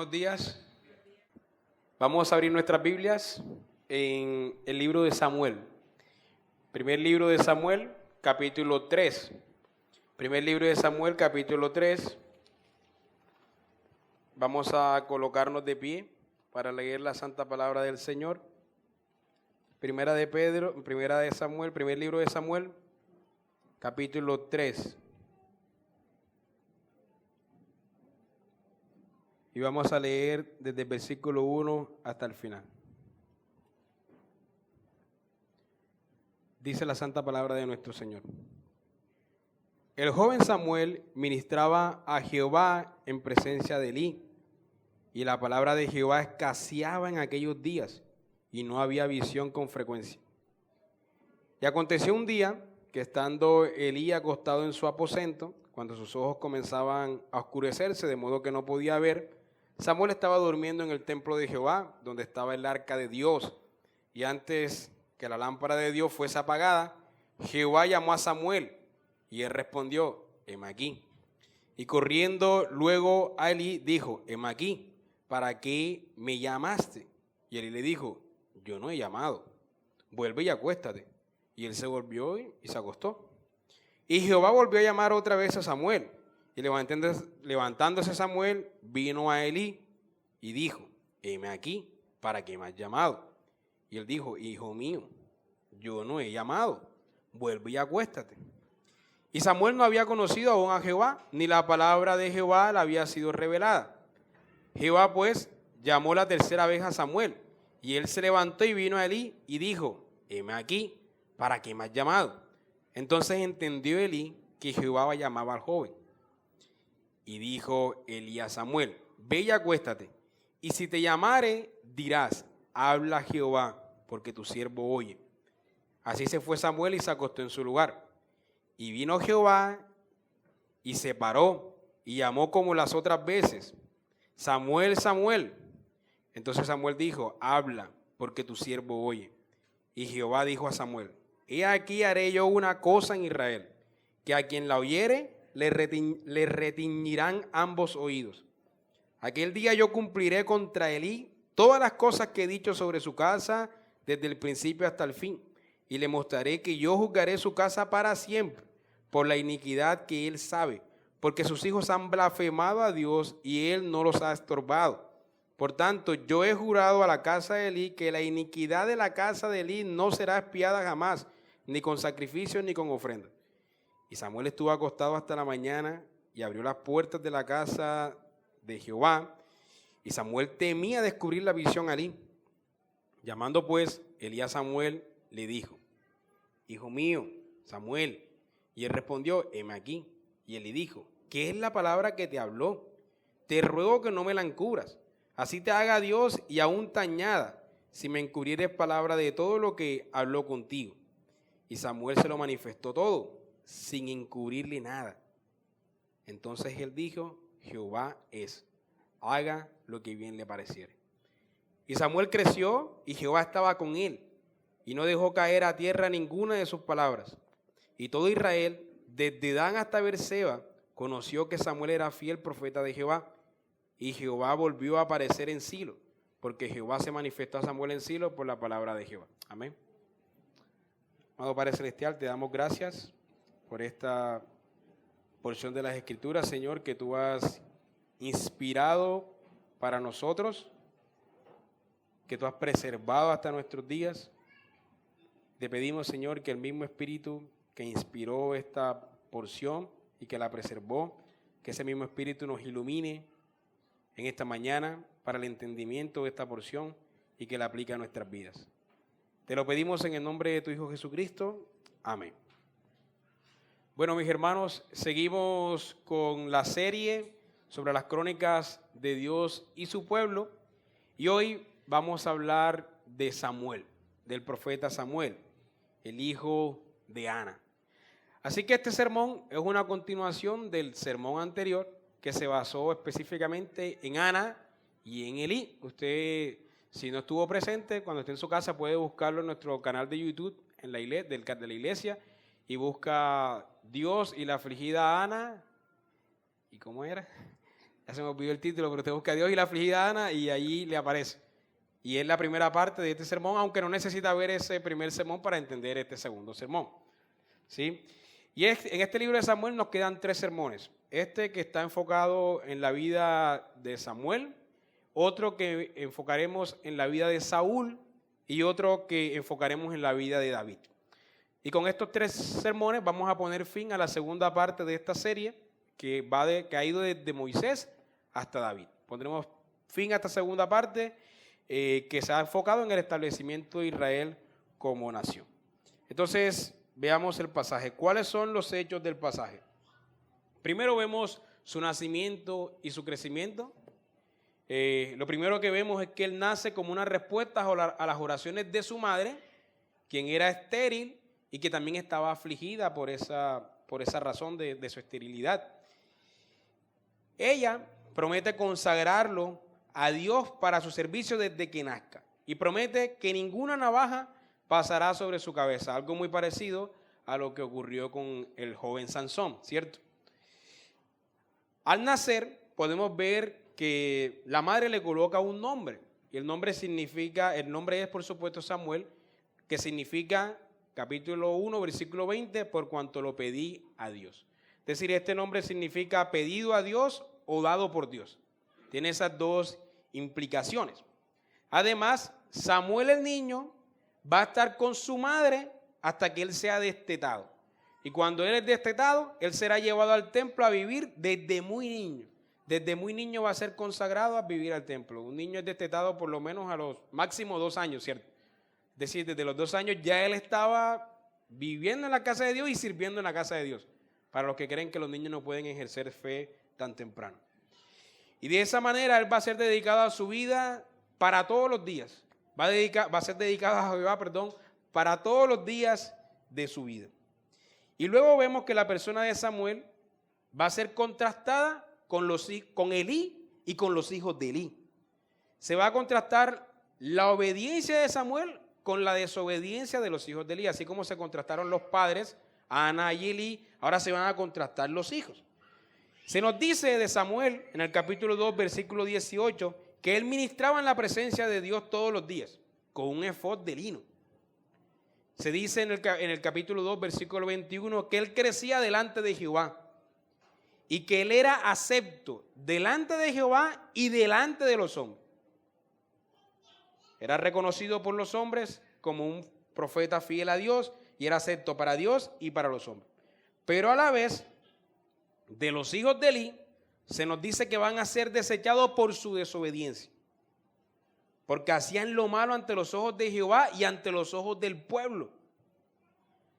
Buenos días. Vamos a abrir nuestras Biblias en el libro de Samuel. Primer libro de Samuel, capítulo 3. Primer libro de Samuel, capítulo 3. Vamos a colocarnos de pie para leer la santa palabra del Señor. Primera de Samuel, primer libro de Samuel, capítulo 3. Y vamos a leer desde el versículo 1 hasta el final. Dice la santa palabra de nuestro Señor. El joven Samuel ministraba a Jehová en presencia de Elí, y la palabra de Jehová escaseaba en aquellos días, y no había visión con frecuencia. Y aconteció un día que estando Elí acostado en su aposento, cuando sus ojos comenzaban a oscurecerse, de modo que no podía ver, Samuel estaba durmiendo en el templo de Jehová, donde estaba el arca de Dios. Y antes que la lámpara de Dios fuese apagada, Jehová llamó a Samuel, y él respondió: heme aquí. Y corriendo luego a Elí, dijo: heme aquí, ¿para qué me llamaste? Y Elí le dijo: yo no he llamado, vuelve y acuéstate. Y él se volvió y se acostó. Y Jehová volvió a llamar otra vez a Samuel. Y levantándose Samuel, vino a Elí y dijo: heme aquí, ¿para qué me has llamado? Y él dijo: hijo mío, yo no he llamado, vuelve y acuéstate. Y Samuel no había conocido aún a Jehová, ni la palabra de Jehová le había sido revelada. Jehová pues llamó la tercera vez a Samuel, y él se levantó y vino a Elí y dijo: heme aquí, ¿para qué me has llamado? Entonces entendió Elí que Jehová llamaba al joven. Y dijo Elí a Samuel: ve y acuéstate, y si te llamare, dirás: habla Jehová, porque tu siervo oye. Así se fue Samuel y se acostó en su lugar. Y vino Jehová y se paró y llamó como las otras veces: Samuel, Samuel. Entonces Samuel dijo: habla, porque tu siervo oye. Y Jehová dijo a Samuel: he aquí haré yo una cosa en Israel, que a quien la oyere le retiñirán ambos oídos. Aquel día yo cumpliré contra Elí todas las cosas que he dicho sobre su casa desde el principio hasta el fin, y le mostraré que yo juzgaré su casa para siempre por la iniquidad que él sabe, porque sus hijos han blasfemado a Dios y él no los ha estorbado. Por tanto, yo he jurado a la casa de Elí que la iniquidad de la casa de Elí no será expiada jamás, ni con sacrificios ni con ofrendas. Y Samuel estuvo acostado hasta la mañana y abrió las puertas de la casa de Jehová. Y Samuel temía descubrir la visión a Elí. Llamando pues Elí a Samuel, le dijo: hijo mío, Samuel. Y él respondió: heme aquí. Y Elí dijo: ¿qué es la palabra que te habló? Te ruego que no me la encubras. Así te haga Dios y aún te añada, si me encubrieres palabra de todo lo que habló contigo. Y Samuel se lo manifestó todo, sin encubrirle nada. Entonces él dijo: Jehová es, haga lo que bien le pareciere. Y Samuel creció y Jehová estaba con él, y no dejó caer a tierra ninguna de sus palabras. Y todo Israel, desde Dan hasta Beerseba, conoció que Samuel era fiel profeta de Jehová. Y Jehová volvió a aparecer en Silo, porque Jehová se manifestó a Samuel en Silo por la palabra de Jehová. Amén. Amado Padre Celestial, te damos gracias por esta porción de las Escrituras, Señor, que tú has inspirado para nosotros, que tú has preservado hasta nuestros días. Te pedimos, Señor, que el mismo Espíritu que inspiró esta porción y que la preservó, que ese mismo Espíritu nos ilumine en esta mañana para el entendimiento de esta porción y que la aplique a nuestras vidas. Te lo pedimos en el nombre de tu Hijo Jesucristo. Amén. Bueno, mis hermanos, seguimos con la serie sobre las crónicas de Dios y su pueblo, y hoy vamos a hablar de Samuel, del profeta Samuel, el hijo de Ana. Así que este sermón es una continuación del sermón anterior, que se basó específicamente en Ana y en Elí. Usted, si no estuvo presente, cuando esté en su casa puede buscarlo en nuestro canal de YouTube de la iglesia, y busca Dios y la afligida Ana. ¿Y cómo era? Ya se me olvidó el título, pero usted busca a Dios y la afligida Ana y ahí le aparece. Y es la primera parte de este sermón, aunque no necesita ver ese primer sermón para entender este segundo sermón. ¿Sí? Y en este libro de Samuel nos quedan 3 sermones. Este que está enfocado en la vida de Samuel, otro que enfocaremos en la vida de Saúl y otro que enfocaremos en la vida de David. Y con estos 3 sermones vamos a poner fin a la segunda parte de esta serie que ha ido desde Moisés hasta David. Pondremos fin a esta segunda parte que se ha enfocado en el establecimiento de Israel como nación. Entonces, veamos el pasaje. ¿Cuáles son los hechos del pasaje? Primero vemos su nacimiento y su crecimiento. Lo primero que vemos es que él nace como una respuesta a las oraciones de su madre, quien era estéril y que también estaba afligida por esa razón de su esterilidad. Ella promete consagrarlo a Dios para su servicio desde que nazca y promete que ninguna navaja pasará sobre su cabeza, algo muy parecido a lo que ocurrió con el joven Sansón, ¿cierto? Al nacer podemos ver que la madre le coloca un nombre y el nombre es por supuesto Samuel, que significa capítulo 1 versículo 20, por cuanto lo pedí a Dios. Es decir, este nombre significa pedido a Dios o dado por Dios. Tiene esas 2 implicaciones. Además, Samuel el niño va a estar con su madre hasta que él sea destetado. Y cuando él es destetado, él será llevado al templo a vivir desde muy niño. Desde muy niño va a ser consagrado a vivir al templo. Un niño es destetado por lo menos a los máximo 2 años, ¿cierto? Es decir, desde los 2 años ya él estaba viviendo en la casa de Dios y sirviendo en la casa de Dios. Para los que creen que los niños no pueden ejercer fe tan temprano. Y de esa manera él va a ser dedicado a su vida para todos los días. Va a ser dedicado a Jehová, para todos los días de su vida. Y luego vemos que la persona de Samuel va a ser contrastada con Elí y con los hijos de Elí. Se va a contrastar la obediencia de Samuel con la desobediencia de los hijos de Elí. Así como se contrastaron los padres, Ana y Elí, ahora se van a contrastar los hijos. Se nos dice de Samuel en el capítulo 2, versículo 18, que él ministraba en la presencia de Dios todos los días, con un efod de lino. Se dice en el capítulo 2, versículo 21, que él crecía delante de Jehová y que él era acepto delante de Jehová y delante de los hombres. Era reconocido por los hombres como un profeta fiel a Dios y era acepto para Dios y para los hombres. Pero a la vez, de los hijos de Elí, se nos dice que van a ser desechados por su desobediencia, porque hacían lo malo ante los ojos de Jehová y ante los ojos del pueblo.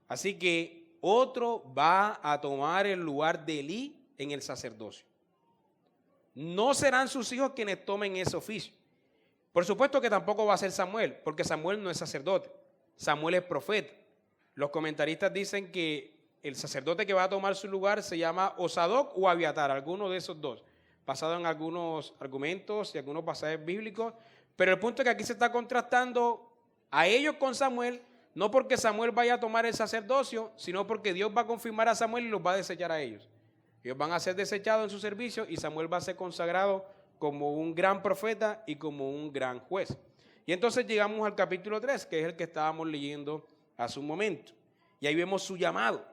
Así que otro va a tomar el lugar de Elí en el sacerdocio. No serán sus hijos quienes tomen ese oficio. Por supuesto que tampoco va a ser Samuel, porque Samuel no es sacerdote, Samuel es profeta. Los comentaristas dicen que el sacerdote que va a tomar su lugar se llama o Sadoc o Abiatar, alguno de esos 2, basado en algunos argumentos y algunos pasajes bíblicos. Pero el punto es que aquí se está contrastando a ellos con Samuel, no porque Samuel vaya a tomar el sacerdocio, sino porque Dios va a confirmar a Samuel y los va a desechar a ellos. Ellos van a ser desechados en su servicio y Samuel va a ser consagrado como un gran profeta y como un gran juez. Y entonces llegamos al capítulo 3, que es el que estábamos leyendo hace un momento. Y ahí vemos su llamado.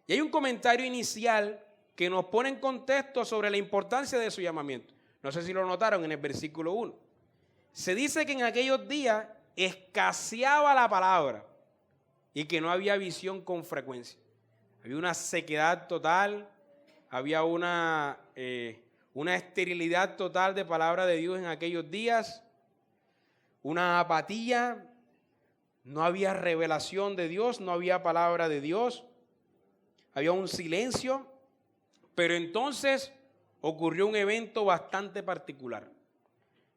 Y hay un comentario inicial que nos pone en contexto sobre la importancia de su llamamiento. No sé si lo notaron en el versículo 1. Se dice que en aquellos días escaseaba la palabra y que no había visión con frecuencia. Había una sequedad total, había una esterilidad total de palabra de Dios en aquellos días, una apatía, no había revelación de Dios, no había palabra de Dios. Había un silencio, pero entonces ocurrió un evento bastante particular.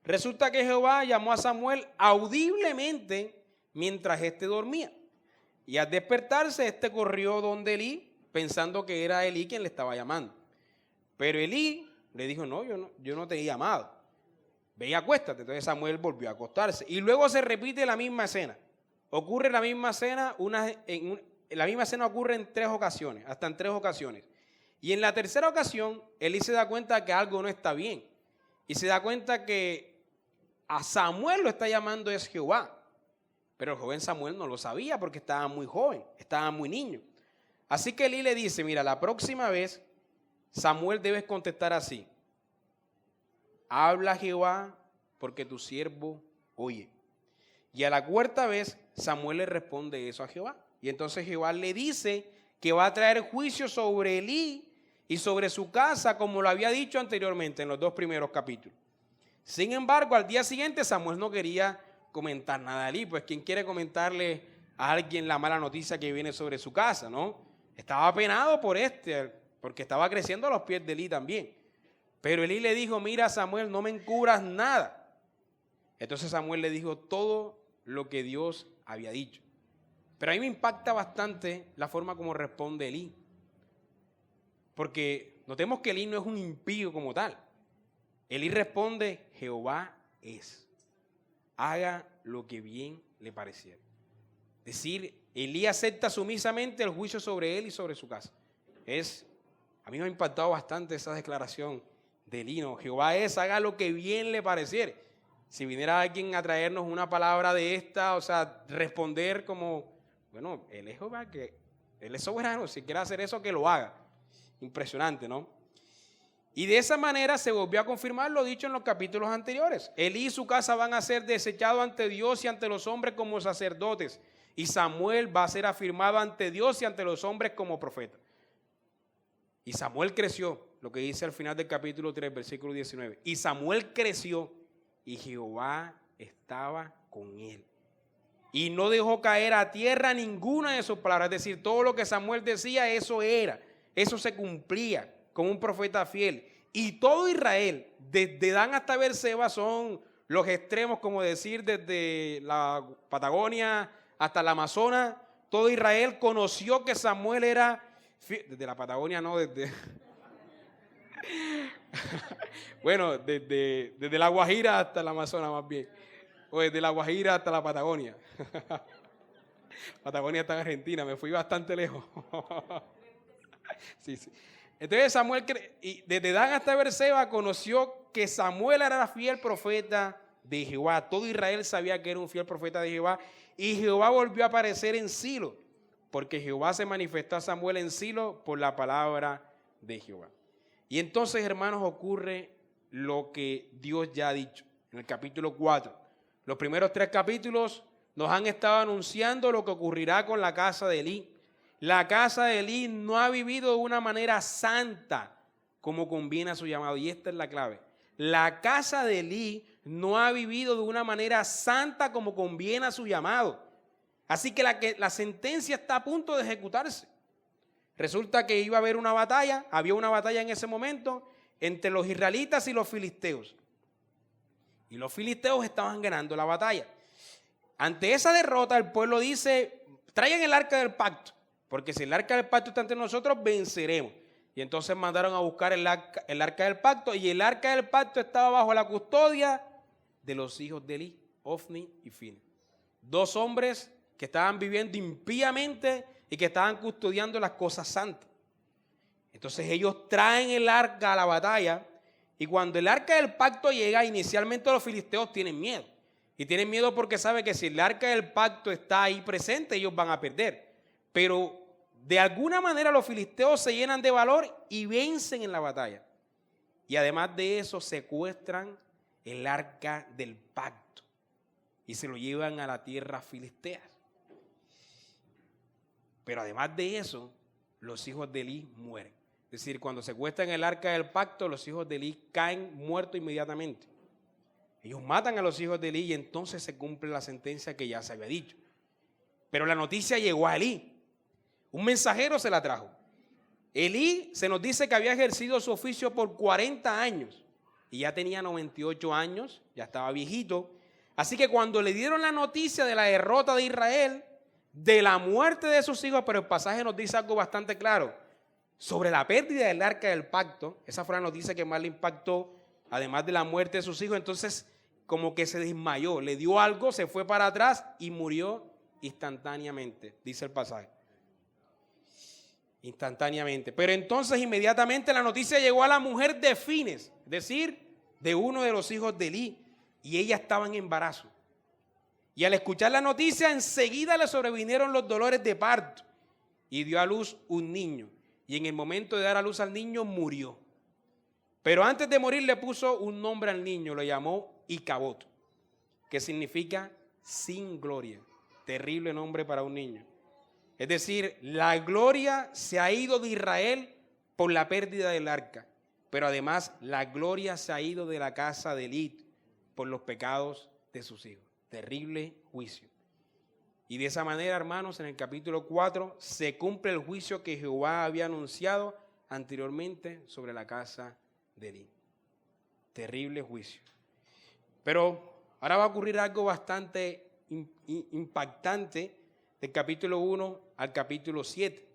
Resulta que Jehová llamó a Samuel audiblemente mientras éste dormía. Y al despertarse, éste corrió donde Elí, pensando que era Elí quien le estaba llamando. Pero Elí le dijo, no, yo no te he llamado. Ve y acuéstate. Entonces Samuel volvió a acostarse. Y luego se repite la misma escena. Ocurre la misma escena, la misma escena ocurre en 3 ocasiones, hasta en 3 ocasiones. Y en la tercera ocasión, Elí se da cuenta que algo no está bien. Y se da cuenta que a Samuel lo está llamando es Jehová. Pero el joven Samuel no lo sabía porque estaba muy joven, estaba muy niño. Así que Elí le dice, mira, la próxima vez Samuel debes contestar así. Habla Jehová porque tu siervo oye. Y a la cuarta vez Samuel le responde eso a Jehová. Y entonces Jehová le dice que va a traer juicio sobre Elí y sobre su casa, como lo había dicho anteriormente en los 2 primeros capítulos. Sin embargo, al día siguiente Samuel no quería comentar nada a Elí, pues ¿quién quiere comentarle a alguien la mala noticia que viene sobre su casa, no? Estaba apenado porque estaba creciendo a los pies de Elí también. Pero Elí le dijo, mira Samuel, no me encubras nada. Entonces Samuel le dijo todo lo que Dios había dicho. Pero a mí me impacta bastante la forma como responde Elí. Porque notemos que Elí no es un impío como tal. Elí responde, Jehová es. Haga lo que bien le pareciera. Es decir, Elí acepta sumisamente el juicio sobre él y sobre su casa. A mí me ha impactado bastante esa declaración de Elí, ¿no? Jehová es, haga lo que bien le pareciera. Si viniera alguien a traernos una palabra de esta, o sea, responder como, bueno, él es Jehová, que él es soberano, si quiere hacer eso, que lo haga. Impresionante, ¿no? Y de esa manera se volvió a confirmar lo dicho en los capítulos anteriores. Elí y su casa van a ser desechados ante Dios y ante los hombres como sacerdotes. Y Samuel va a ser afirmado ante Dios y ante los hombres como profeta. Y Samuel creció, lo que dice al final del capítulo 3, versículo 19. Y Samuel creció y Jehová estaba con él. Y no dejó caer a tierra ninguna de sus palabras. Es decir, todo lo que Samuel decía, eso era. Eso se cumplía como un profeta fiel. Y todo Israel, desde Dan hasta Beerseba, son los extremos, como decir, desde la Patagonia hasta la Amazonas. Todo Israel conoció que Samuel era fiel. Desde la Patagonia no, desde... bueno, desde la Guajira hasta la Amazonas más bien. O desde la Guajira hasta la Patagonia. Patagonia está en Argentina, me fui bastante lejos. Sí. Entonces Samuel, desde Dan hasta Beerseba, conoció que Samuel era fiel profeta de Jehová. Todo Israel sabía que era un fiel profeta de Jehová. Y Jehová volvió a aparecer en Silo, porque Jehová se manifestó a Samuel en Silo por la palabra de Jehová. Y entonces, hermanos, ocurre lo que Dios ya ha dicho en el capítulo 4. Los primeros 3 capítulos nos han estado anunciando lo que ocurrirá con la casa de Elí. La casa de Elí no ha vivido de una manera santa como conviene a su llamado. Y esta es la clave. La casa de Elí no ha vivido de una manera santa como conviene a su llamado. Así que la sentencia está a punto de ejecutarse. Resulta que iba a haber una batalla, había una batalla en ese momento entre los israelitas y los filisteos. Y los filisteos estaban ganando la batalla. Ante esa derrota, el pueblo dice, traigan el arca del pacto, porque si el arca del pacto está entre nosotros, venceremos. Y entonces mandaron a buscar el arca del pacto, y el arca del pacto estaba bajo la custodia de los hijos de Elí, Ofni y Fine. 2 hombres que estaban viviendo impíamente y que estaban custodiando las cosas santas. Entonces ellos traen el arca a la batalla, y cuando el arca del pacto llega, inicialmente los filisteos tienen miedo. Y tienen miedo porque saben que si el arca del pacto está ahí presente, ellos van a perder. Pero de alguna manera los filisteos se llenan de valor y vencen en la batalla. Y además de eso, secuestran el arca del pacto y se lo llevan a la tierra filistea. Pero además de eso, los hijos de Elí mueren. Es decir, cuando secuestran el arca del pacto, los hijos de Elí caen muertos inmediatamente. Ellos matan a los hijos de Elí y entonces se cumple la sentencia que ya se había dicho. Pero la noticia llegó a Elí. Un mensajero se la trajo. Elí se nos dice que había ejercido su oficio por 40 años y ya tenía 98 años, ya estaba viejito. Así que cuando le dieron la noticia de la derrota de Israel, de la muerte de sus hijos, pero el pasaje nos dice algo bastante claro sobre la pérdida del arca del pacto. Esa fue la noticia que más le impactó, además de la muerte de sus hijos. Entonces como que se desmayó, le dio algo, se fue para atrás y murió instantáneamente, dice el pasaje. instantáneamente. Pero entonces inmediatamente la noticia llegó a la mujer de Fines, es decir, de uno de los hijos de Elí, y ella estaba en embarazo. Y al escuchar la noticia, enseguida le sobrevinieron los dolores de parto y dio a luz un niño. Y en el momento de dar a luz al niño, murió. Pero antes de morir le puso un nombre al niño, lo llamó Icabod, que significa sin gloria. Terrible nombre para un niño. Es decir, la gloria se ha ido de Israel por la pérdida del arca, pero además la gloria se ha ido de la casa de Elí por los pecados de sus hijos. Terrible juicio. Y de esa manera, hermanos, en el capítulo 4 se cumple el juicio que Jehová había anunciado anteriormente sobre la casa de Elí. Terrible juicio. Pero ahora va a ocurrir algo bastante impactante del capítulo 1 al capítulo 7.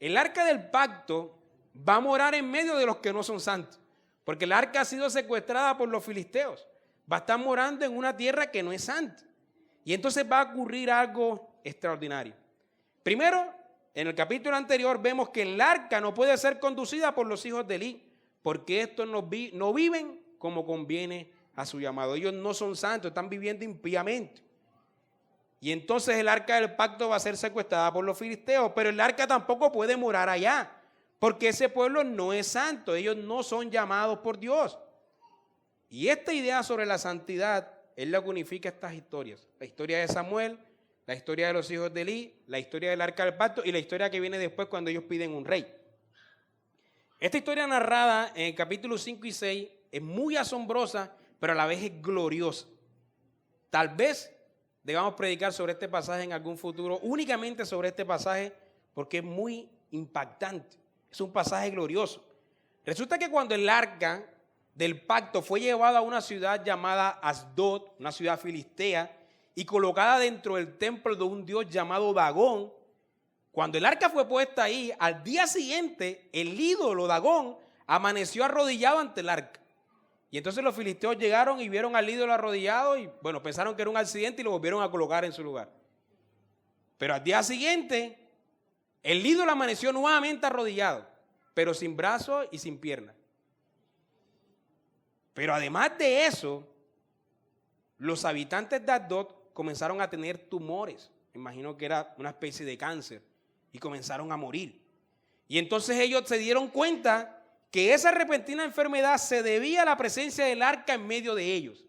El arca del pacto va a morar en medio de los que no son santos, porque el arca ha sido secuestrada por los filisteos. Va a estar morando en una tierra que no es santa. Y entonces va a ocurrir algo extraordinario. Primero, en el capítulo anterior vemos que el arca no puede ser conducida por los hijos de Elí, porque estos no viven como conviene a su llamado. Ellos no son santos, están viviendo impíamente. Y entonces el arca del pacto va a ser secuestrada por los filisteos, pero el arca tampoco puede morar allá, porque ese pueblo no es santo, ellos no son llamados por Dios. Y esta idea sobre la santidad es la que unifica estas historias. La historia de Samuel, la historia de los hijos de Elí, la historia del arca del pacto y la historia que viene después cuando ellos piden un rey. Esta historia narrada en el capítulo 5 y 6 es muy asombrosa, pero a la vez es gloriosa. Tal vez debamos predicar sobre este pasaje en algún futuro, únicamente sobre este pasaje, porque es muy impactante. Es un pasaje glorioso. Resulta que cuando el arca del pacto fue llevada a una ciudad llamada Asdod, una ciudad filistea, y colocada dentro del templo de un dios llamado Dagón, cuando el arca fue puesta ahí, al día siguiente, el ídolo Dagón amaneció arrodillado ante el arca. Y entonces los filisteos llegaron y vieron al ídolo arrodillado y, bueno, pensaron que era un accidente y lo volvieron a colocar en su lugar. Pero al día siguiente, el ídolo amaneció nuevamente arrodillado, pero sin brazos y sin piernas. Pero además de eso, los habitantes de Asdod comenzaron a tener tumores. Me imagino que era una especie de cáncer. Y comenzaron a morir. Y entonces ellos se dieron cuenta que esa repentina enfermedad se debía a la presencia del arca en medio de ellos.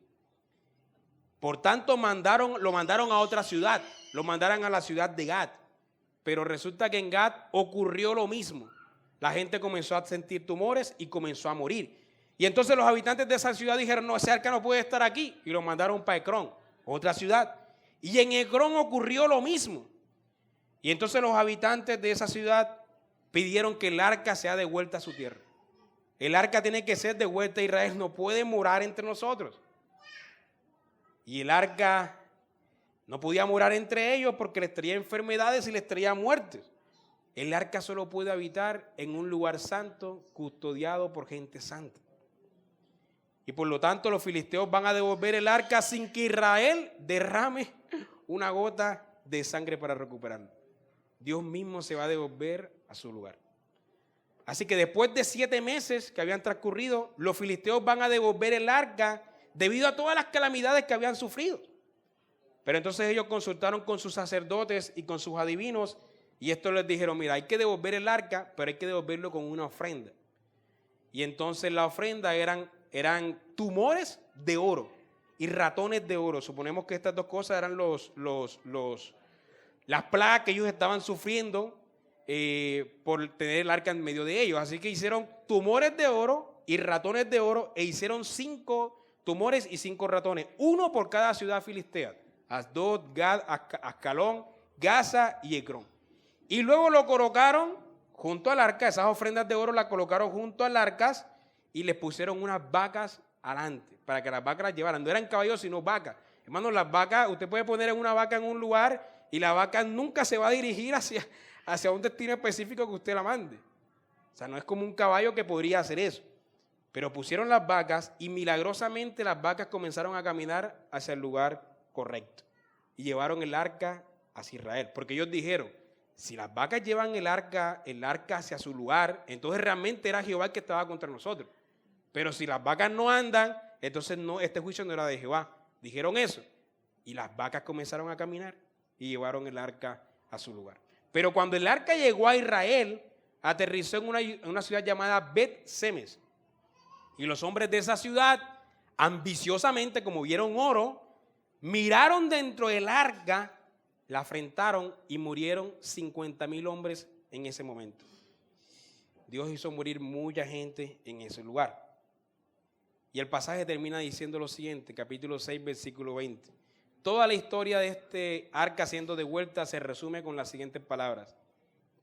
Por tanto, lo mandaron a otra ciudad. Lo mandaron a la ciudad de Gat. Pero resulta que en Gat ocurrió lo mismo. La gente comenzó a sentir tumores y comenzó a morir. Y entonces los habitantes de esa ciudad dijeron, no, ese arca no puede estar aquí. Y lo mandaron para Ecrón, otra ciudad. Y en Ecrón ocurrió lo mismo. Y entonces los habitantes de esa ciudad pidieron que el arca sea devuelta a su tierra. El arca tiene que ser devuelta a Israel, no puede morar entre nosotros. Y el arca no podía morar entre ellos porque les traía enfermedades y les traía muertes. El arca solo puede habitar en un lugar santo, custodiado por gente santa. Y por lo tanto los filisteos van a devolver el arca sin que Israel derrame una gota de sangre para recuperarlo. Dios mismo se va a devolver a su lugar. Así que después de 7 meses que habían transcurrido, los filisteos van a devolver el arca debido a todas las calamidades que habían sufrido. Pero entonces ellos consultaron con sus sacerdotes y con sus adivinos y estos les dijeron, mira, hay que devolver el arca, pero hay que devolverlo con una ofrenda. Y entonces la ofrenda eran tumores de oro y ratones de oro. Suponemos que estas dos cosas eran las plagas que ellos estaban sufriendo por tener el arca en medio de ellos. Así que hicieron tumores de oro y ratones de oro e hicieron 5 tumores y 5 ratones, uno por cada ciudad filistea: Asdod, Gad, Ascalón, Gaza y Ecrón. Y luego lo colocaron junto al arca, esas ofrendas de oro las colocaron junto al arca y les pusieron unas vacas adelante para que las vacas las llevaran. No eran caballos sino vacas. Hermanos, las vacas, usted puede poner una vaca en un lugar y la vaca nunca se va a dirigir hacia un destino específico que usted la mande. O sea, no es como un caballo que podría hacer eso. Pero pusieron las vacas y milagrosamente las vacas comenzaron a caminar hacia el lugar correcto. Y llevaron el arca hacia Israel. Porque ellos dijeron, si las vacas llevan el arca hacia su lugar, entonces realmente era Jehová el que estaba contra nosotros. Pero si las vacas no andan, entonces no, este juicio no era de Jehová. Dijeron eso. Y las vacas comenzaron a caminar y llevaron el arca a su lugar. Pero cuando el arca llegó a Israel, aterrizó en una ciudad llamada Bet-Semes. Y los hombres de esa ciudad, ambiciosamente, como vieron oro, miraron dentro del arca, la afrentaron y murieron 50,000 hombres en ese momento. Dios hizo morir mucha gente en ese lugar. Y el pasaje termina diciendo lo siguiente, capítulo 6, versículo 20. Toda la historia de este arca siendo devuelta se resume con las siguientes palabras.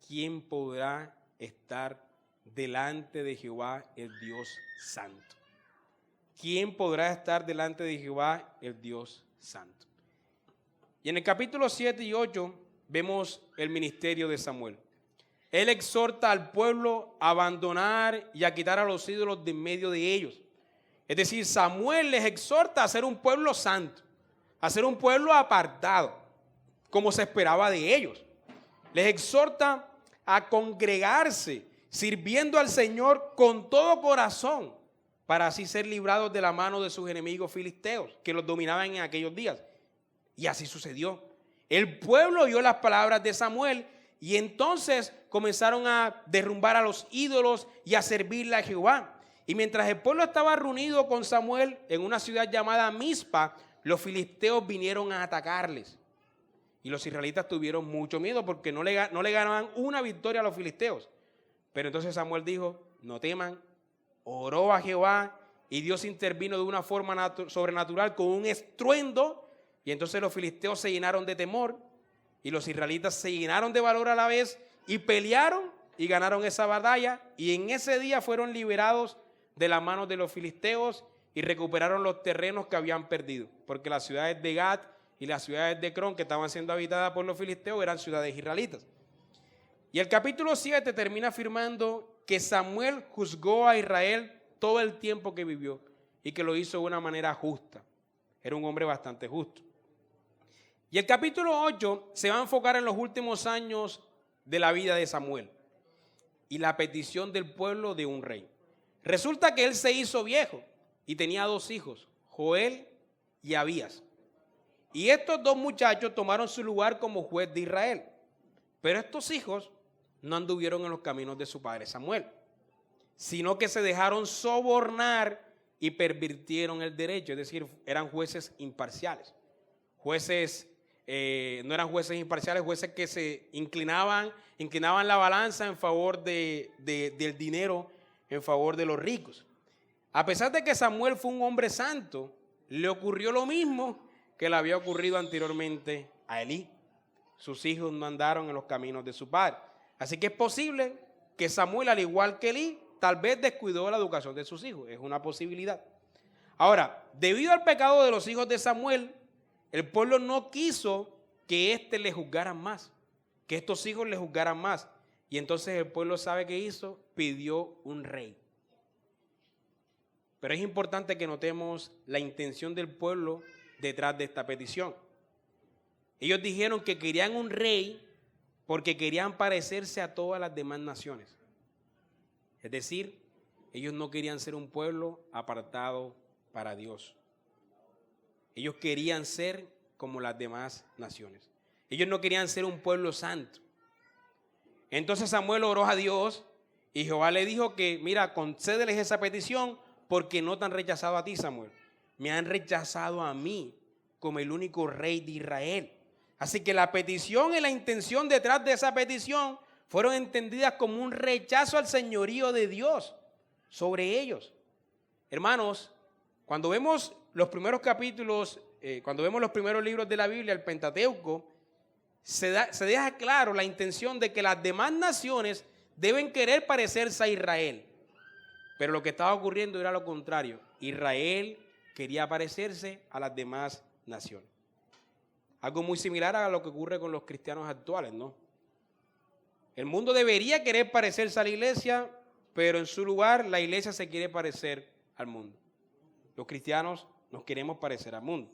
¿Quién podrá estar delante de Jehová, el Dios Santo? ¿Quién podrá estar delante de Jehová, el Dios Santo? Y en el capítulo 7 y 8 vemos el ministerio de Samuel. Él exhorta al pueblo a abandonar y a quitar a los ídolos de en medio de ellos. Es decir, Samuel les exhorta a ser un pueblo santo, a ser un pueblo apartado, como se esperaba de ellos. Les exhorta a congregarse, sirviendo al Señor con todo corazón, para así ser librados de la mano de sus enemigos filisteos, que los dominaban en aquellos días. Y así sucedió. El pueblo oyó las palabras de Samuel y entonces comenzaron a derrumbar a los ídolos y a servirle a Jehová. Y mientras el pueblo estaba reunido con Samuel en una ciudad llamada Mizpa, los filisteos vinieron a atacarles. Y los israelitas tuvieron mucho miedo porque no le ganaban una victoria a los filisteos. Pero entonces Samuel dijo, no teman, oró a Jehová y Dios intervino de una forma sobrenatural con un estruendo. Y entonces los filisteos se llenaron de temor y los israelitas se llenaron de valor a la vez y pelearon y ganaron esa batalla. Y en ese día fueron liberados de las manos de los filisteos y recuperaron los terrenos que habían perdido. Porque las ciudades de Gat y las ciudades de Cron, que estaban siendo habitadas por los filisteos, eran ciudades israelitas. Y el capítulo 7 termina afirmando que Samuel juzgó a Israel todo el tiempo que vivió y que lo hizo de una manera justa. Era un hombre bastante justo. Y el capítulo 8 se va a enfocar en los últimos años de la vida de Samuel y la petición del pueblo de un rey. Resulta que él se hizo viejo y tenía 2 hijos, Joel y Abías. Y estos 2 muchachos tomaron su lugar como juez de Israel. Pero estos hijos no anduvieron en los caminos de su padre Samuel, sino que se dejaron sobornar y pervirtieron el derecho, es decir, eran jueces imparciales. Jueces, no eran jueces imparciales, jueces que se inclinaban la balanza en favor del dinero, en favor de los ricos. A pesar de que Samuel fue un hombre santo, le ocurrió lo mismo que le había ocurrido anteriormente a Elí. Sus hijos no andaron en los caminos de su padre. Así que es posible que Samuel, al igual que Elí, tal vez descuidó la educación de sus hijos. Es una posibilidad. Ahora, debido al pecado de los hijos de Samuel, el pueblo no quiso que éste le juzgaran más, que estos hijos le juzgaran más. Y entonces el pueblo, ¿sabe qué hizo? Pidió un rey. Pero es importante que notemos la intención del pueblo detrás de esta petición. Ellos dijeron que querían un rey porque querían parecerse a todas las demás naciones. Es decir, ellos no querían ser un pueblo apartado para Dios. Ellos querían ser como las demás naciones. Ellos no querían ser un pueblo santo. Entonces Samuel oró a Dios y Jehová le dijo que, mira, concédeles esa petición porque no te han rechazado a ti, Samuel. Me han rechazado a mí como el único rey de Israel. Así que la petición y la intención detrás de esa petición fueron entendidas como un rechazo al señorío de Dios sobre ellos. Hermanos, cuando vemos los primeros capítulos, cuando vemos los primeros libros de la Biblia, el Pentateuco, se deja claro la intención de que las demás naciones deben querer parecerse a Israel. Pero lo que estaba ocurriendo era lo contrario. Israel quería parecerse a las demás naciones. Algo muy similar a lo que ocurre con los cristianos actuales, ¿no? El mundo debería querer parecerse a la iglesia, pero en su lugar la iglesia se quiere parecer al mundo. Los cristianos nos queremos parecer al mundo.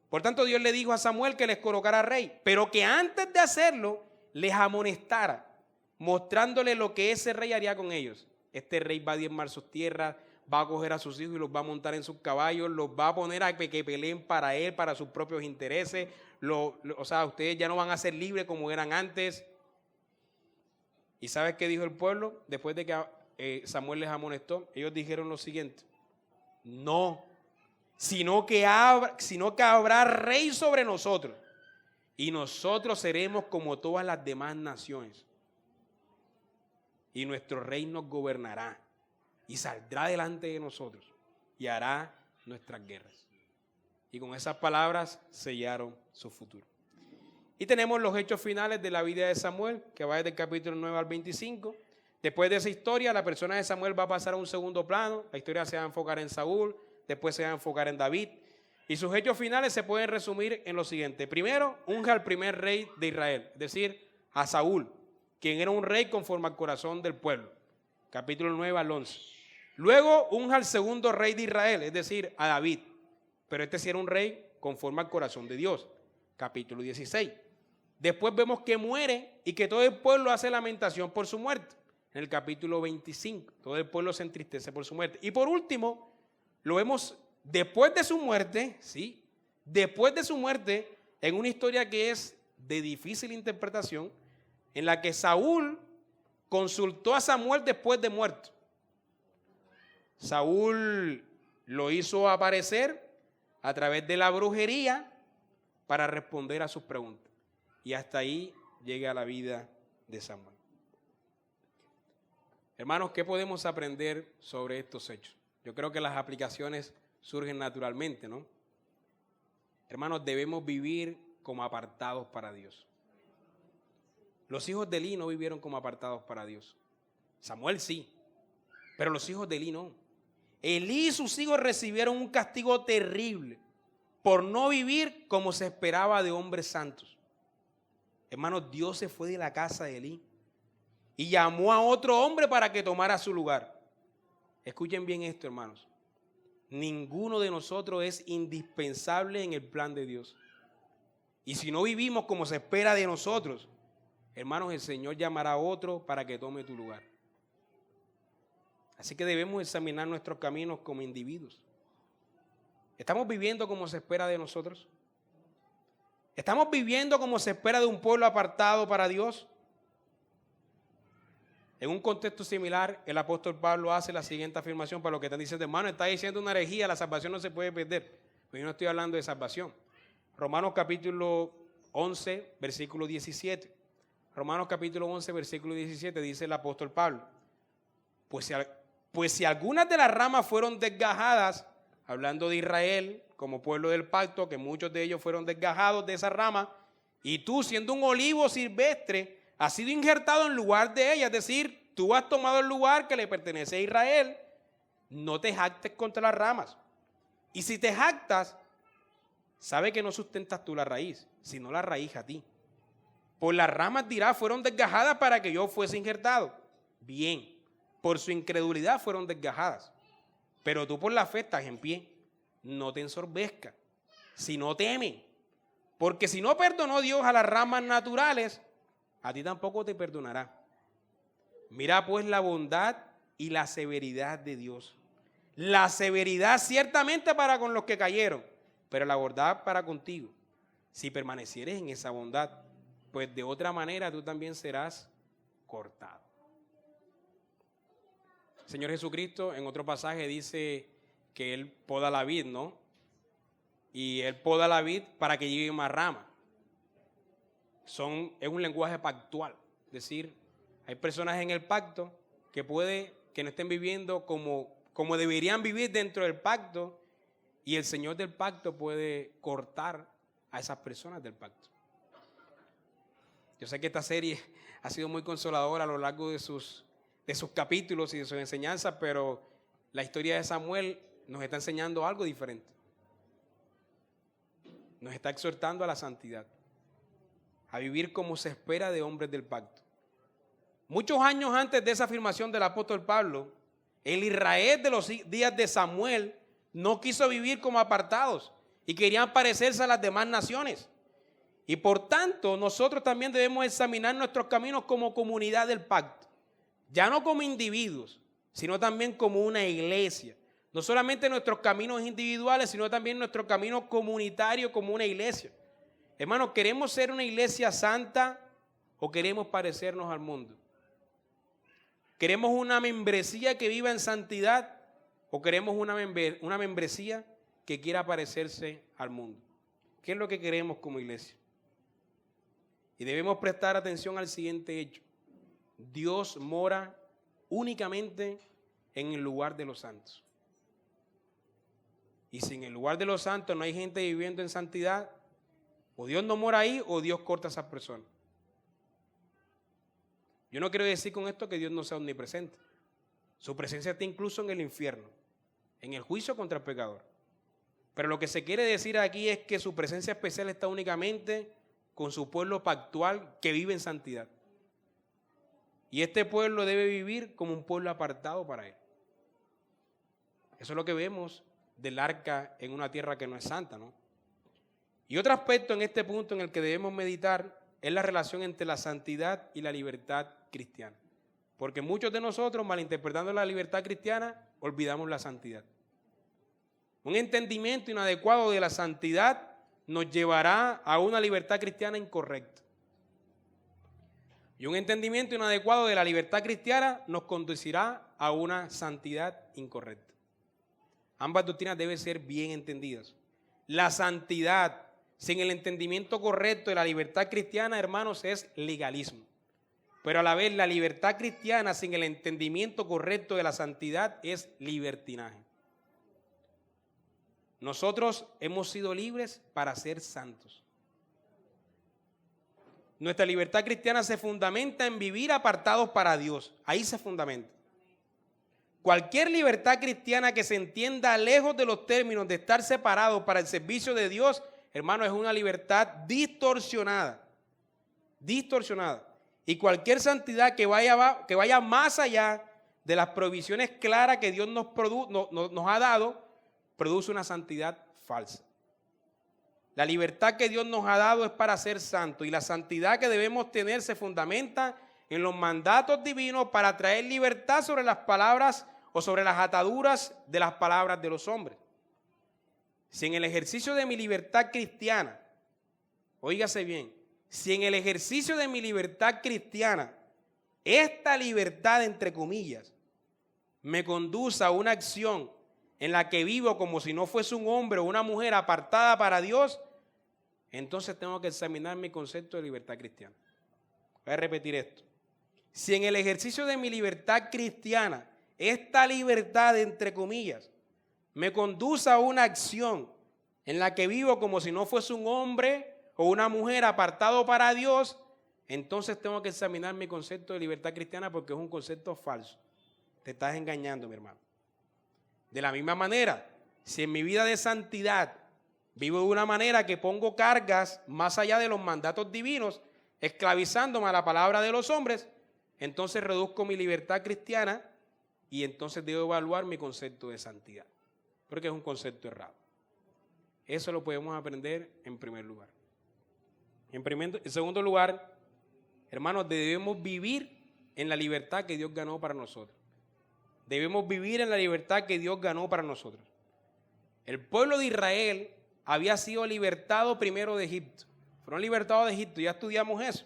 Por tanto, Dios le dijo a Samuel que les colocara rey, pero que antes de hacerlo, les amonestara, mostrándole lo que ese rey haría con ellos. Este rey va a diezmar sus tierras, va a coger a sus hijos y los va a montar en sus caballos, los va a poner a que peleen para él, para sus propios intereses. O sea, ustedes ya no van a ser libres como eran antes. ¿Y sabes qué dijo el pueblo? Después de que Samuel les amonestó, ellos dijeron lo siguiente: no, sino que habrá rey sobre nosotros, y nosotros seremos como todas las demás naciones, y nuestro rey nos gobernará y saldrá delante de nosotros y hará nuestras guerras. Y con esas palabras sellaron su futuro. Y tenemos los hechos finales de la vida de Samuel, que va desde el capítulo 9 al 25. Después de esa historia, la persona de Samuel va a pasar a un segundo plano. La historia se va a enfocar en Saúl, después se va a enfocar en David. Y sus hechos finales se pueden resumir en lo siguiente. Primero, unge al primer rey de Israel, es decir, a Saúl, quien era un rey conforme al corazón del pueblo. Capítulo 9 al 11. Luego, unge al segundo rey de Israel, es decir, a David. Pero este sí era un rey conforme al corazón de Dios. Capítulo 16. Después vemos que muere y que todo el pueblo hace lamentación por su muerte. En el capítulo 25, todo el pueblo se entristece por su muerte. Y por último, lo vemos después de su muerte, ¿sí? Después de su muerte, en una historia que es de difícil interpretación, en la que Saúl consultó a Samuel después de muerto. Saúl lo hizo aparecer a través de la brujería para responder a sus preguntas. Y hasta ahí llega la vida de Samuel. Hermanos, ¿qué podemos aprender sobre estos hechos? Yo creo que las aplicaciones surgen naturalmente, ¿no? Hermanos, debemos vivir como apartados para Dios. Los hijos de Elí no vivieron como apartados para Dios. Samuel sí, pero los hijos de Elí no. Elí y sus hijos recibieron un castigo terrible por no vivir como se esperaba de hombres santos. Hermanos, Dios se fue de la casa de Elí y llamó a otro hombre para que tomara su lugar. Escuchen bien esto, hermanos. Ninguno de nosotros es indispensable en el plan de Dios. Y si no vivimos como se espera de nosotros, hermanos, el Señor llamará a otro para que tome tu lugar. Así que debemos examinar nuestros caminos como individuos. ¿Estamos viviendo como se espera de nosotros? ¿Estamos viviendo como se espera de un pueblo apartado para Dios? En un contexto similar, el apóstol Pablo hace la siguiente afirmación para los que están diciendo: hermano, está diciendo una herejía, la salvación no se puede perder. Pero yo no estoy hablando de salvación. Romanos capítulo 11, versículo 17. Romanos capítulo 11, versículo 17 dice el apóstol Pablo: Pues si algunas de las ramas fueron desgajadas, hablando de Israel como pueblo del pacto, que muchos de ellos fueron desgajados de esa rama, y tú, siendo un olivo silvestre, has sido injertado en lugar de ella, es decir, tú has tomado el lugar que le pertenece a Israel, no te jactes contra las ramas. Y si te jactas, sabe que no sustentas tú la raíz, sino la raíz a ti. Por las ramas dirás, fueron desgajadas para que yo fuese injertado. Bien, por su incredulidad fueron desgajadas, pero tú por la fe estás en pie. No te ensorbezcas, sino teme, porque si no perdonó Dios a las ramas naturales, a ti tampoco te perdonará. Mira pues la bondad y la severidad de Dios. La severidad ciertamente para con los que cayeron, pero la bondad para contigo, si permanecieres en esa bondad, pues de otra manera tú también serás cortado. El Señor Jesucristo en otro pasaje dice que Él poda la vid, ¿no? Y Él poda la vid para que llegue más ramas. Es un lenguaje pactual. Es decir, hay personas en el pacto que no estén viviendo como deberían vivir dentro del pacto, y el Señor del pacto puede cortar a esas personas del pacto. Yo sé que esta serie ha sido muy consoladora a lo largo de sus capítulos y de sus enseñanzas, pero la historia de Samuel nos está enseñando algo diferente. Nos está exhortando a la santidad, a vivir como se espera de hombres del pacto. Muchos años antes de esa afirmación del apóstol Pablo, el Israel de los días de Samuel no quiso vivir como apartados y querían parecerse a las demás naciones. Y por tanto, nosotros también debemos examinar nuestros caminos como comunidad del pacto. Ya no como individuos, sino también como una iglesia. No solamente nuestros caminos individuales, sino también nuestro camino comunitario como una iglesia. Hermanos, ¿queremos ser una iglesia santa o queremos parecernos al mundo? ¿Queremos una membresía que viva en santidad o queremos una membresía que quiera parecerse al mundo? ¿Qué es lo que queremos como iglesia? Y debemos prestar atención al siguiente hecho. Dios mora únicamente en el lugar de los santos. Y si en el lugar de los santos no hay gente viviendo en santidad, o Dios no mora ahí o Dios corta a esas personas. Yo no quiero decir con esto que Dios no sea omnipresente. Su presencia está incluso en el infierno, en el juicio contra el pecador. Pero lo que se quiere decir aquí es que su presencia especial está únicamente con su pueblo pactual que vive en santidad. Y este pueblo debe vivir como un pueblo apartado para él. Eso es lo que vemos del arca en una tierra que no es santa, ¿no? Y otro aspecto en este punto en el que debemos meditar es la relación entre la santidad y la libertad cristiana. Porque muchos de nosotros, malinterpretando la libertad cristiana, olvidamos la santidad. Un entendimiento inadecuado de la santidad nos llevará a una libertad cristiana incorrecta. Y un entendimiento inadecuado de la libertad cristiana nos conducirá a una santidad incorrecta. Ambas doctrinas deben ser bien entendidas. La santidad sin el entendimiento correcto de la libertad cristiana, hermanos, es legalismo. Pero a la vez la libertad cristiana sin el entendimiento correcto de la santidad es libertinaje. Nosotros hemos sido libres para ser santos. Nuestra libertad cristiana se fundamenta en vivir apartados para Dios. Ahí se fundamenta. Cualquier libertad cristiana que se entienda lejos de los términos de estar separados para el servicio de Dios, hermano, es una libertad distorsionada. Distorsionada. Y cualquier santidad que vaya más allá de las provisiones claras que Dios nos ha dado, produce una santidad falsa. La libertad que Dios nos ha dado es para ser santos y la santidad que debemos tener se fundamenta en los mandatos divinos para traer libertad sobre las palabras o sobre las ataduras de las palabras de los hombres. Si en el ejercicio de mi libertad cristiana, óigase bien, si en el ejercicio de mi libertad cristiana, esta libertad entre comillas, me conduce a una acción en la que vivo como si no fuese un hombre o una mujer apartada para Dios, entonces tengo que examinar mi concepto de libertad cristiana. Voy a repetir esto. Si en el ejercicio de mi libertad cristiana, esta libertad, entre comillas, me conduce a una acción en la que vivo como si no fuese un hombre o una mujer apartado para Dios, entonces tengo que examinar mi concepto de libertad cristiana porque es un concepto falso. Te estás engañando, mi hermano. De la misma manera, si en mi vida de santidad vivo de una manera que pongo cargas más allá de los mandatos divinos, esclavizándome a la palabra de los hombres, entonces reduzco mi libertad cristiana y entonces debo evaluar mi concepto de santidad, porque es un concepto errado. Eso lo podemos aprender en primer lugar. En segundo lugar, hermanos, debemos vivir en la libertad que Dios ganó para nosotros. Debemos vivir en la libertad que Dios ganó para nosotros. El pueblo de Israel había sido libertado primero de Egipto. Fueron libertados de Egipto, ya estudiamos eso.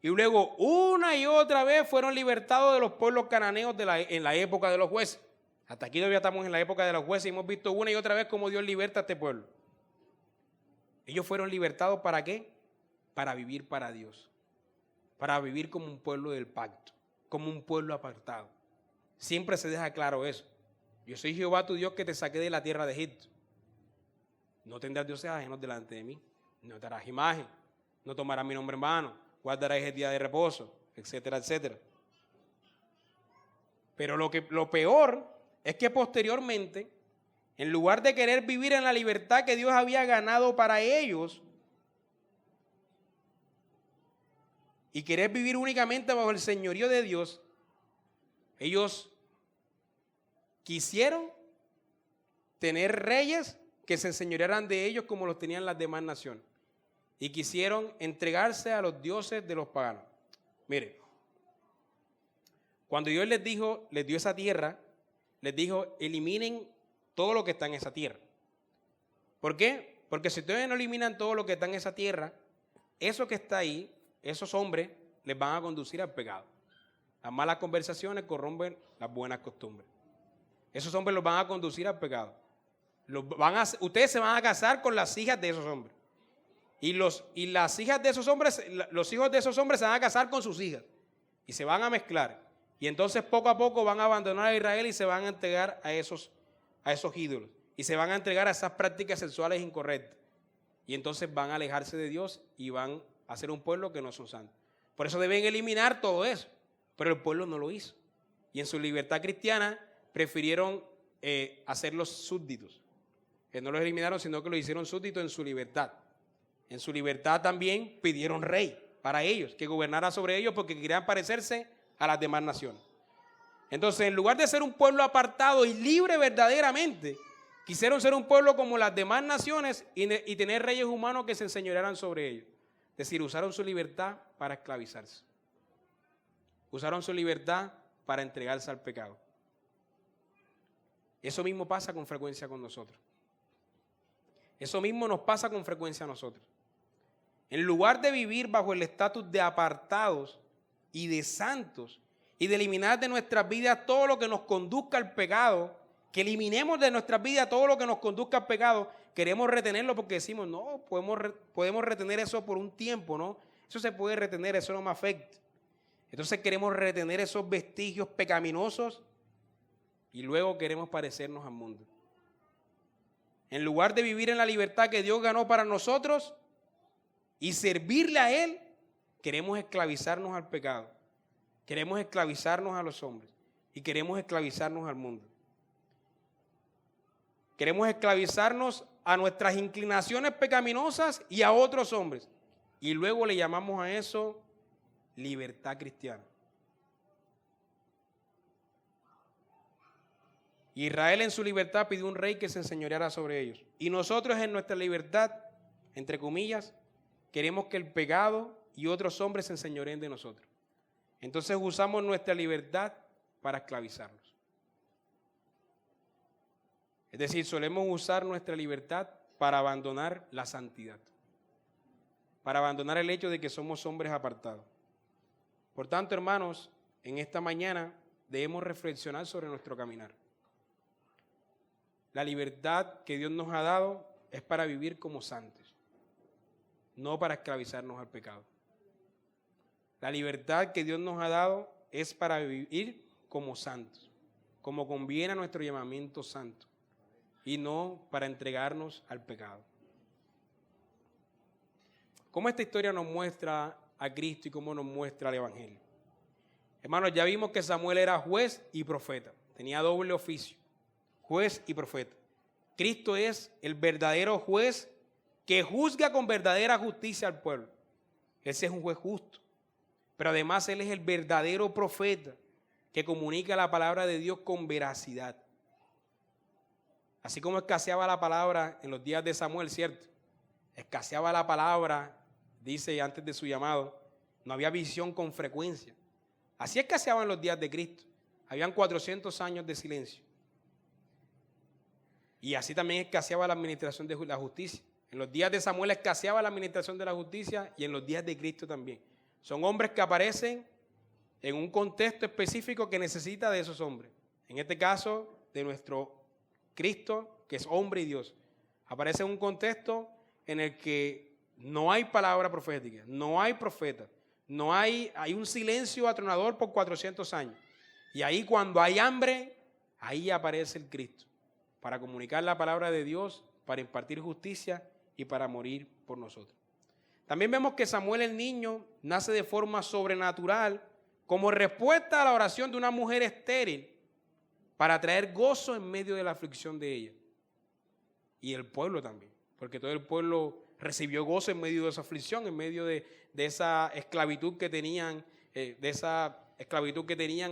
Y luego una y otra vez fueron libertados de los pueblos cananeos en la época de los jueces. Hasta aquí todavía estamos en la época de los jueces y hemos visto una y otra vez cómo Dios liberta a este pueblo. Ellos fueron libertados ¿para qué? Para vivir para Dios. Para vivir como un pueblo del pacto, como un pueblo apartado. Siempre se deja claro eso. Yo soy Jehová tu Dios que te saqué de la tierra de Egipto. No tendrás dioses ajenos delante de mí. No te harás imagen. No tomarás mi nombre en vano. Guardarás el día de reposo, etcétera, etcétera. Pero lo peor es que posteriormente, en lugar de querer vivir en la libertad que Dios había ganado para ellos y querer vivir únicamente bajo el señorío de Dios, ellos quisieron tener reyes que se enseñorearan de ellos como los tenían las demás naciones. y quisieron entregarse a los dioses de los paganos. Mire, cuando Dios les dio esa tierra, les dijo, eliminen todo lo que está en esa tierra. ¿Por qué? Porque si ustedes no eliminan todo lo que está en esa tierra, eso que está ahí, esos hombres les van a conducir al pecado. Las malas conversaciones corrompen las buenas costumbres. Esos hombres los van a conducir al pecado. Ustedes se van a casar con las hijas de esos hombres. Y las hijas de esos hombres, los hijos de esos hombres se van a casar con sus hijas. Y se van a mezclar. Y entonces poco a poco van a abandonar a Israel y se van a entregar a esos ídolos. Y se van a entregar a esas prácticas sexuales incorrectas. Y entonces van a alejarse de Dios y van a ser un pueblo que no son santos. Por eso deben eliminar todo eso. Pero el pueblo no lo hizo. Y en su libertad cristiana prefirieron hacerlos súbditos. Que no los eliminaron, sino que los hicieron súbditos en su libertad. En su libertad también pidieron rey para ellos, que gobernara sobre ellos porque querían parecerse a las demás naciones. Entonces, en lugar de ser un pueblo apartado y libre verdaderamente, quisieron ser un pueblo como las demás naciones y tener reyes humanos que se enseñorearan sobre ellos. Es decir, usaron su libertad para esclavizarse. Usaron su libertad para entregarse al pecado. Eso mismo pasa con frecuencia con nosotros. Eso mismo nos pasa con frecuencia a nosotros. En lugar de vivir bajo el estatus de apartados y de santos y de eliminar de nuestras vidas todo lo que nos conduzca al pecado, que eliminemos de nuestras vidas todo lo que nos conduzca al pecado, queremos retenerlo porque decimos, no, podemos retener eso por un tiempo, ¿no? Eso se puede retener, eso no me afecta. Entonces queremos retener esos vestigios pecaminosos y luego queremos parecernos al mundo. En lugar de vivir en la libertad que Dios ganó para nosotros y servirle a Él, queremos esclavizarnos al pecado. Queremos esclavizarnos a los hombres y queremos esclavizarnos al mundo. Queremos esclavizarnos a nuestras inclinaciones pecaminosas y a otros hombres. Y luego le llamamos a eso libertad cristiana. Israel en su libertad pidió un rey que se enseñoreara sobre ellos. Y nosotros en nuestra libertad, entre comillas, queremos que el pecado y otros hombres se enseñoreen de nosotros. Entonces usamos nuestra libertad para esclavizarlos. Es decir, solemos usar nuestra libertad para abandonar la santidad. Para abandonar el hecho de que somos hombres apartados. Por tanto, hermanos, en esta mañana debemos reflexionar sobre nuestro caminar. La libertad que Dios nos ha dado es para vivir como santos, no para esclavizarnos al pecado. La libertad que Dios nos ha dado es para vivir como santos, como conviene a nuestro llamamiento santo, y no para entregarnos al pecado. ¿Cómo esta historia nos muestra a Cristo y cómo nos muestra el Evangelio? Hermanos, ya vimos que Samuel era juez y profeta, tenía doble oficio. Juez y profeta. Cristo es el verdadero juez que juzga con verdadera justicia al pueblo. Ese es un juez justo. Pero además Él es el verdadero profeta que comunica la palabra de Dios con veracidad. Así como escaseaba la palabra en los días de Samuel, ¿cierto? Escaseaba la palabra, dice antes de su llamado, no había visión con frecuencia. Así escaseaba en los días de Cristo. Habían 400 años de silencio. Y así también escaseaba la administración de la justicia. En los días de Samuel escaseaba la administración de la justicia y en los días de Cristo también. Son hombres que aparecen en un contexto específico que necesita de esos hombres. En este caso, de nuestro Cristo, que es hombre y Dios. Aparece en un contexto en el que no hay palabra profética, no hay profeta, hay un silencio atronador por 400 años. Y ahí cuando hay hambre, ahí aparece el Cristo, para comunicar la palabra de Dios, para impartir justicia y para morir por nosotros. También vemos que Samuel el niño nace de forma sobrenatural como respuesta a la oración de una mujer estéril para traer gozo en medio de la aflicción de ella. Y el pueblo también, porque todo el pueblo recibió gozo en medio de esa aflicción, en medio de esa esclavitud que tenían,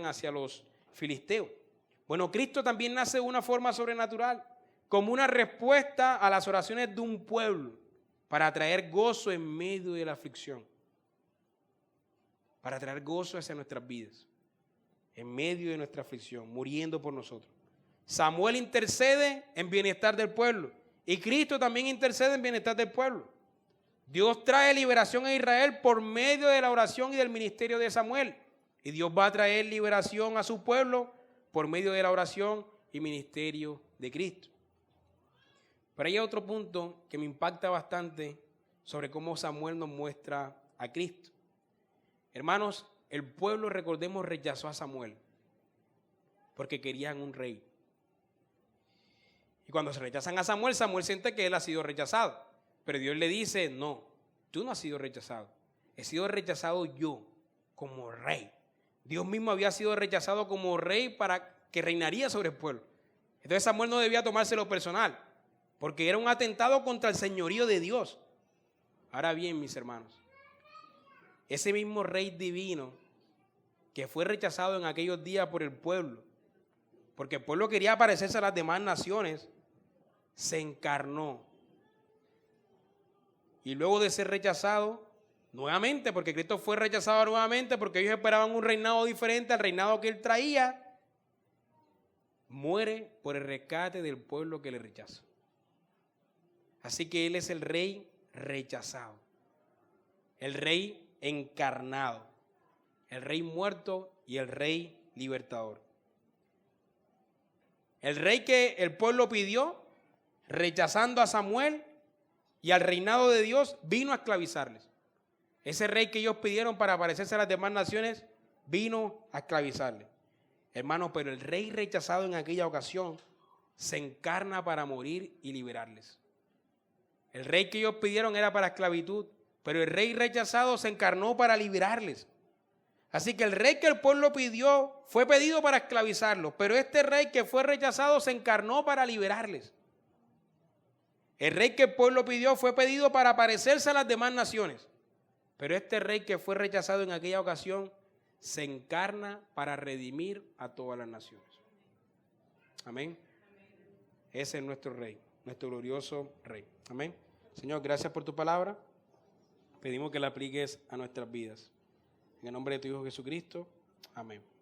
hacia los filisteos. Bueno, Cristo también nace de una forma sobrenatural, como una respuesta a las oraciones de un pueblo, para traer gozo en medio de la aflicción, para traer gozo hacia nuestras vidas, en medio de nuestra aflicción, muriendo por nosotros. Samuel intercede en bienestar del pueblo y Cristo también intercede en bienestar del pueblo. Dios trae liberación a Israel por medio de la oración y del ministerio de Samuel. Y Dios va a traer liberación a su pueblo por medio de la oración y ministerio de Cristo. Pero hay otro punto que me impacta bastante sobre cómo Samuel nos muestra a Cristo. Hermanos, el pueblo, recordemos, rechazó a Samuel porque querían un rey. Y cuando se rechazan a Samuel, Samuel siente que él ha sido rechazado. Pero Dios le dice, no, tú no has sido rechazado. He sido rechazado yo como rey. Dios mismo había sido rechazado como rey para que reinaría sobre el pueblo. Entonces Samuel no debía tomárselo personal, porque era un atentado contra el señorío de Dios. Ahora bien, mis hermanos, ese mismo rey divino que fue rechazado en aquellos días por el pueblo, porque el pueblo quería parecerse a las demás naciones, se encarnó. Y luego de ser rechazado nuevamente, porque Cristo fue rechazado nuevamente, porque ellos esperaban un reinado diferente al reinado que él traía, muere por el rescate del pueblo que le rechaza. Así que él es el rey rechazado, el rey encarnado, el rey muerto y el rey libertador. El rey que el pueblo pidió, rechazando a Samuel y al reinado de Dios, vino a esclavizarles. Ese rey que ellos pidieron para parecerse a las demás naciones, vino a esclavizarles. Hermanos, pero el rey rechazado en aquella ocasión se encarna para morir y liberarles. El rey que ellos pidieron era para esclavitud, pero el rey rechazado se encarnó para liberarles. Así que el rey que el pueblo pidió fue pedido para esclavizarlos, pero este rey que fue rechazado se encarnó para liberarles. El rey que el pueblo pidió fue pedido para parecerse a las demás naciones, pero este rey que fue rechazado en aquella ocasión se encarna para redimir a todas las naciones. Amén. Ese es nuestro rey, nuestro glorioso rey. Amén. Señor, gracias por tu palabra. Pedimos que la apliques a nuestras vidas. En el nombre de tu Hijo Jesucristo. Amén.